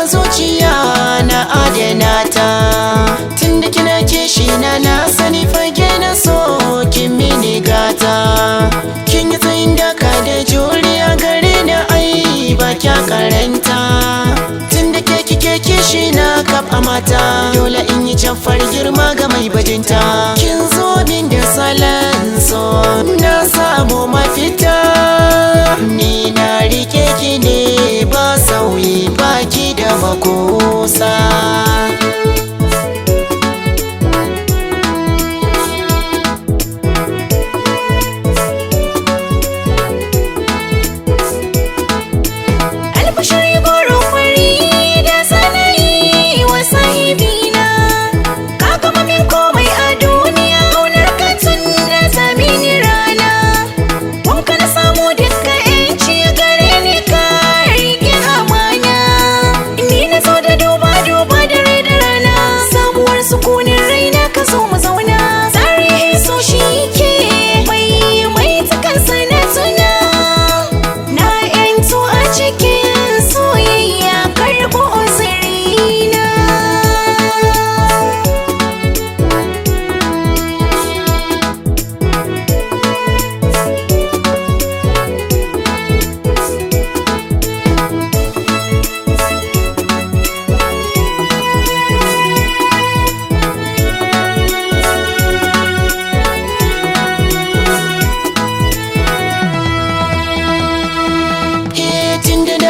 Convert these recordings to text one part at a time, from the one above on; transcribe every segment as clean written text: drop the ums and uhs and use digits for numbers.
zuciya na adana ta. Tunda kina kishi na sani fage na so kin mini gata. Kin yi tsayin daka da juriya gare na ai ba kya karanta. Tunda ke kike kishi na kaf a mata, dole in yi jamfar girma ga mai bajinta. Kin zo min da salon so na samu mafita. Ni na rike ki ne ba sauyi baki da makusa.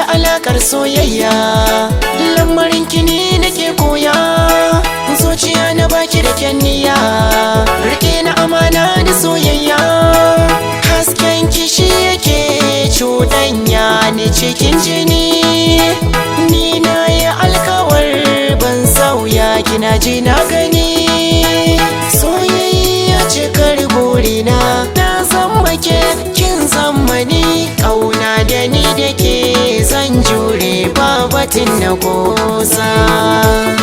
Alakar soyayya lamarin kini nake koya. Zuciya na baki da kyanniya, rike na amana da soyayya. Hasken kishi yake cuɗanya ni cikin jini. Ni na yi alkawar ban sauya, kina ji na gani. Soyayya cikar burina, na zama ke kin zama ni. Ƙauna da ni da ke zan jure ba batun na kosa.